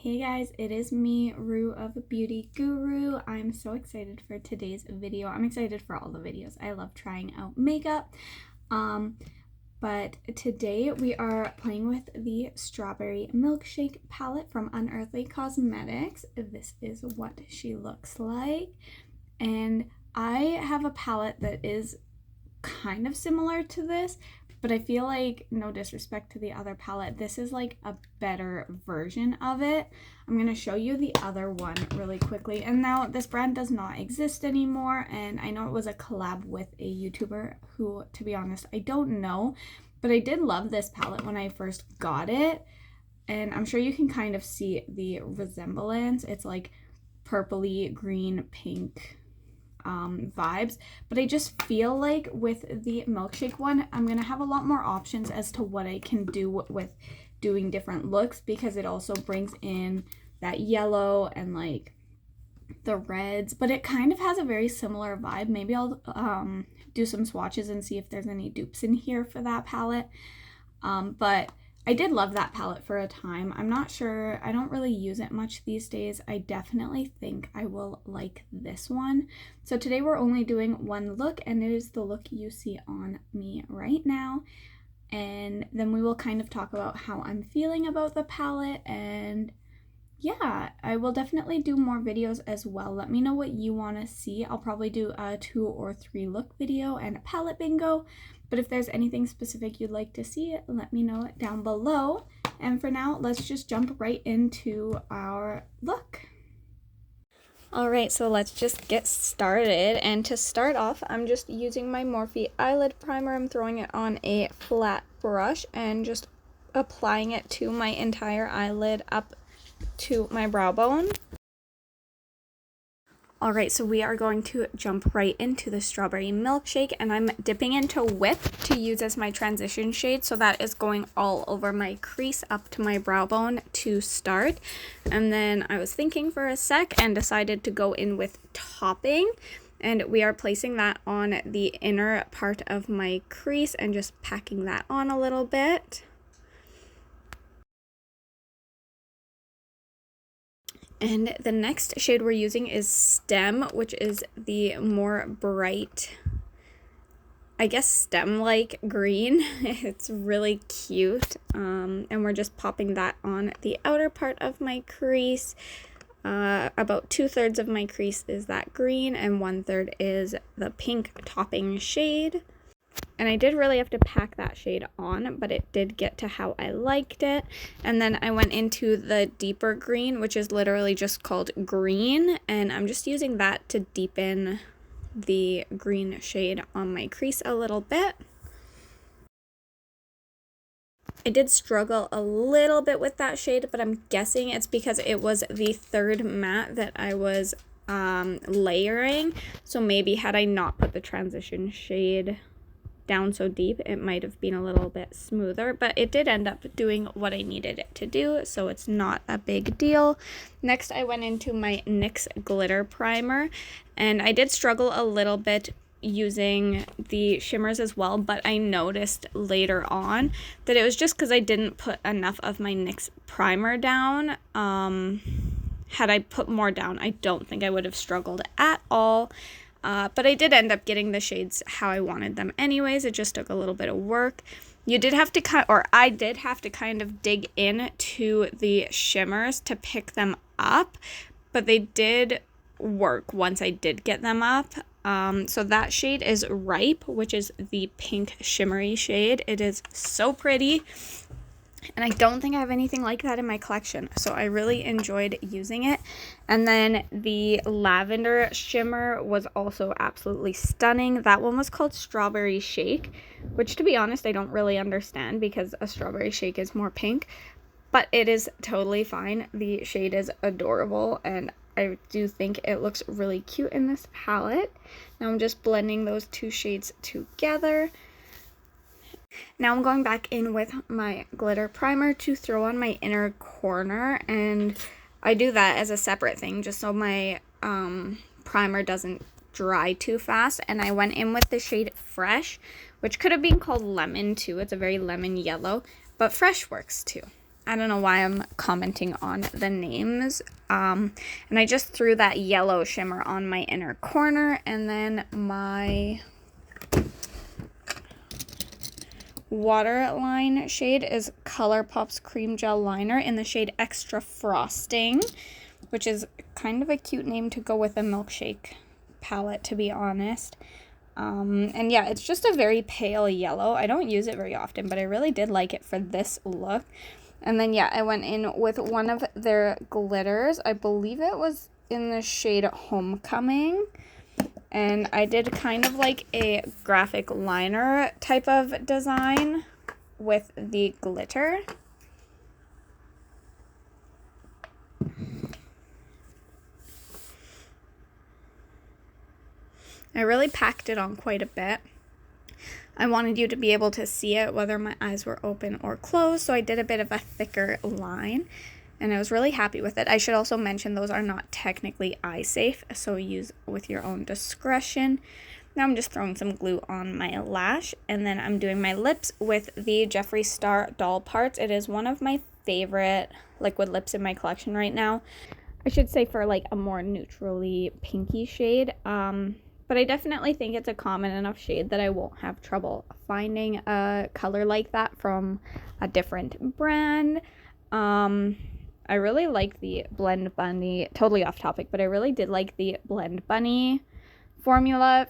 Hey guys, it is me, Rue of Beauty Guru. I'm so excited for today's video. I'm excited for all the videos. I love trying out makeup. But today we are playing with the Strawberry Milkshake palette from Unearthly Cosmetics. This is what she looks like. And I have a palette that is kind of similar to this, but I feel like, no disrespect to the other palette, this is like a better version of it. I'm going to show you the other one really quickly. And now this brand does not exist anymore, and I know it was a collab with a YouTuber who, to be honest, I don't know, but I did love this palette when I first got it, and I'm sure you can kind of see the resemblance. It's like purpley, green, pink vibes, but I just feel like with the milkshake one, I'm gonna have a lot more options as to what I can do with doing different looks, because it also brings in that yellow and like the reds, but it kind of has a very similar vibe. Maybe I'll do some swatches and see if there's any dupes in here for that palette, but I did love that palette for a time. I'm not sure, I don't really use it much these days. I definitely think I will like this one. So today we're only doing one look, and it is the look you see on me right now. And then we will kind of talk about how I'm feeling about the palette, and yeah, I will definitely do more videos as well. Let me know what you want to see. I'll probably do a 2 or 3 look video and a palette bingo. But if there's anything specific you'd like to see, let me know down below. And for now, let's just jump right into our look. Alright, so let's just get started. And to start off, I'm just using my Morphe eyelid primer. I'm throwing it on a flat brush and just applying it to my entire eyelid up to my brow bone. Alright, so we are going to jump right into the Strawberry Milkshake, and I'm dipping into Whip to use as my transition shade, so that is going all over my crease up to my brow bone to start. And then I was thinking for a sec and decided to go in with Topping, and we are placing that on the inner part of my crease and just packing that on a little bit. And the next shade we're using is Stem, which is the more bright, I guess, stem-like green. It's really cute. And we're just popping that on the outer part of my crease. About 2/3 of my crease is that green, and 1/3 is the pink topping shade. And I did really have to pack that shade on, but it did get to how I liked it. And then I went into the deeper green, which is literally just called Green. And I'm just using that to deepen the green shade on my crease a little bit. I did struggle a little bit with that shade, but I'm guessing it's because it was the third matte that I was layering. So maybe had I not put the transition shade down so deep, it might have been a little bit smoother, but it did end up doing what I needed it to do, so it's not a big deal. Next, I went into my NYX glitter primer, and I did struggle a little bit using the shimmers as well, but I noticed later on that it was just because I didn't put enough of my NYX primer down. Had I put more down, I don't think I would have struggled at all. But I did end up getting the shades how I wanted them anyways. It just took a little bit of work. You did have to I did have to kind of dig in to the shimmers to pick them up, but they did work once I did get them up. So that shade is Ripe, which is the pink shimmery shade. It is so pretty. And I don't think I have anything like that in my collection, so I really enjoyed using it. And then the lavender shimmer was also absolutely stunning. That one was called Strawberry Shake, which, to be honest, I don't really understand because a strawberry shake is more pink, but it is totally fine. The shade is adorable, and I do think it looks really cute in this palette. Now I'm just blending those two shades together. Now I'm going back in with my glitter primer to throw on my inner corner, and I do that as a separate thing just so my primer doesn't dry too fast. And I went in with the shade Fresh, which could have been called Lemon too. It's a very lemon yellow, but Fresh works too. I don't know why I'm commenting on the names. And I just threw that yellow shimmer on my inner corner, and then my waterline shade is ColourPop's Cream Gel Liner in the shade Extra Frosting, which is kind of a cute name to go with a milkshake palette, to be honest. And yeah, it's just a very pale yellow. I don't use it very often, but I really did like it for this look. And then yeah, I went in with one of their glitters. I believe it was in the shade Homecoming. And I did kind of like a graphic liner type of design with the glitter. I really packed it on quite a bit. I wanted you to be able to see it whether my eyes were open or closed, so I did a bit of a thicker line, and I was really happy with it. I should also mention those are not technically eye safe, so use with your own discretion. Now I'm just throwing some glue on my lash, and then I'm doing my lips with the Jeffree Star Doll Parts. It is one of my favorite liquid lips in my collection right now. I should say for like a more neutrally pinky shade. But I definitely think it's a common enough shade that I won't have trouble finding a color like that from a different brand. I really like the Blend Bunny, totally off topic, but I really did like the Blend Bunny formula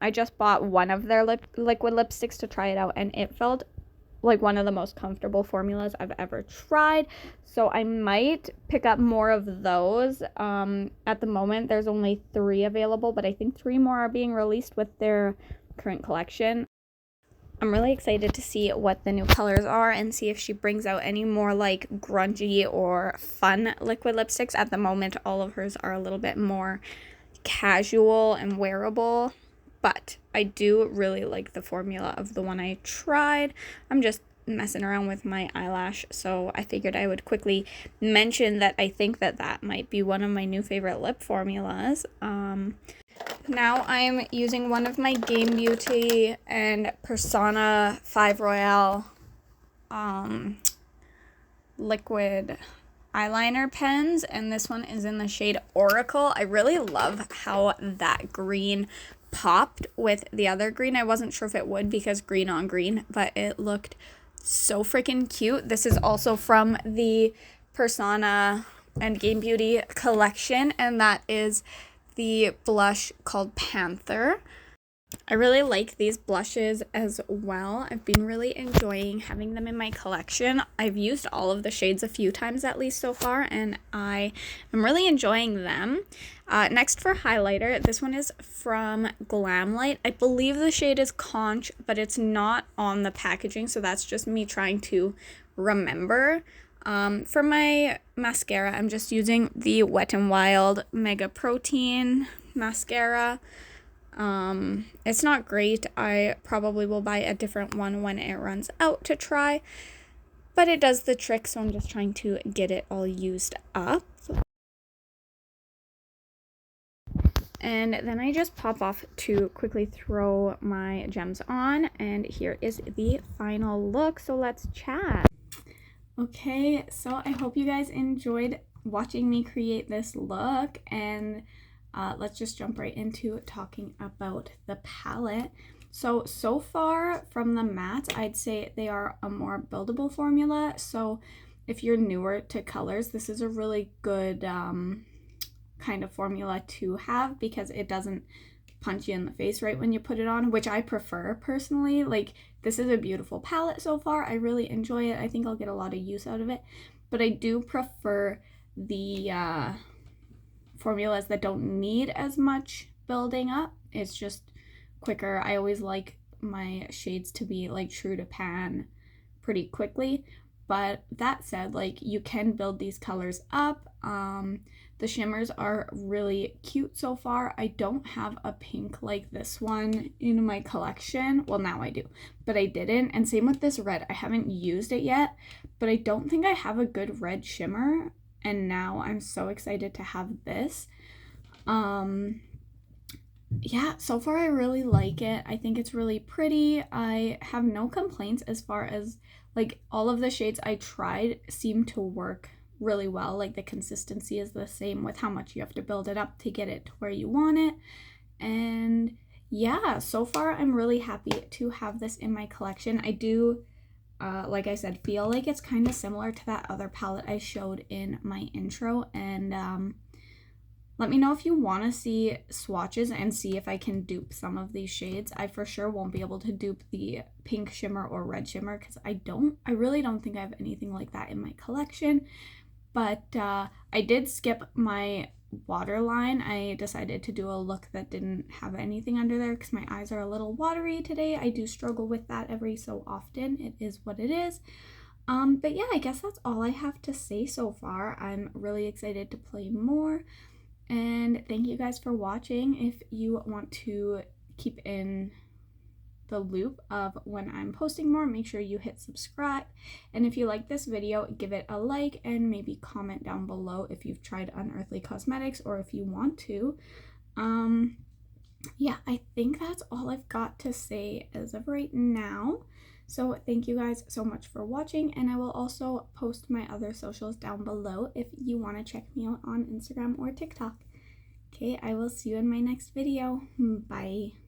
I just bought one of their liquid lipsticks to try it out, and it felt like one of the most comfortable formulas I've ever tried. So I might pick up more of those. At the moment, there's only 3 available, but I think 3 more are being released with their current collection. I'm really excited to see what the new colors are and see if she brings out any more like grungy or fun liquid lipsticks. At the moment, all of hers are a little bit more casual and wearable. But I do really like the formula of the one I tried. I'm just messing around with my eyelash, so I figured I would quickly mention that I think that might be one of my new favorite lip formulas. Now I'm using one of my Game Beauty and Persona 5 Royale liquid eyeliner pens, and this one is in the shade Oracle. I really love how that green popped with the other green. I wasn't sure if it would because green on green, but it looked so freaking cute. This is also from the Persona and Game Beauty collection, and that is the blush called Panther. I really like these blushes as well. I've been really enjoying having them in my collection. I've used all of the shades a few times at least so far, and I am really enjoying them. Next for highlighter, this one is from Glamlight. I believe the shade is Conch, but it's not on the packaging, so that's just me trying to remember. For my mascara, I'm just using the Wet n Wild Mega Protein mascara. It's not great. I probably will buy a different one when it runs out to try, but it does the trick, so I'm just trying to get it all used up. And then I just pop off to quickly throw my gems on, and here is the final look, so let's chat. Okay, so I hope you guys enjoyed watching me create this look, and let's just jump right into talking about the palette. So far from the mattes, I'd say they are a more buildable formula. So if you're newer to colors, this is a really good kind of formula to have because it doesn't punch you in the face right when you put it on, which I prefer personally. Like, this is a beautiful palette so far. I really enjoy it. I think I'll get a lot of use out of it, but I do prefer the formulas that don't need as much building up. It's just quicker. I always like my shades to be like true to pan pretty quickly, but that said, like, you can build these colors up. The shimmers are really cute so far. I don't have a pink like this one in my collection. Well, now I do, but I didn't. And same with this red. I haven't used it yet, but I don't think I have a good red shimmer. And now I'm so excited to have this. yeah, so far I really like it. I think it's really pretty. I have no complaints as far as like all of the shades I tried seem to work really well. Like the consistency is the same with how much you have to build it up to get it to where you want it. And yeah, so far I'm really happy to have this in my collection. I do, like I said, feel like it's kind of similar to that other palette I showed in my intro. And let me know if you want to see swatches and see if I can dupe some of these shades. I for sure won't be able to dupe the pink shimmer or red shimmer because I really don't think I have anything like that in my collection. But I did skip my waterline. I decided to do a look that didn't have anything under there because my eyes are a little watery today. I do struggle with that every so often. It is what it is. But yeah, I guess that's all I have to say so far. I'm really excited to play more. And thank you guys for watching. If you want to keep in the loop of when I'm posting more, make sure you hit subscribe. And if you like this video, give it a like and maybe comment down below if you've tried Unearthly Cosmetics or if you want to. Yeah, I think that's all I've got to say as of right now. So thank you guys so much for watching, and I will also post my other socials down below if you want to check me out on Instagram or TikTok. Okay, I will see you in my next video. Bye.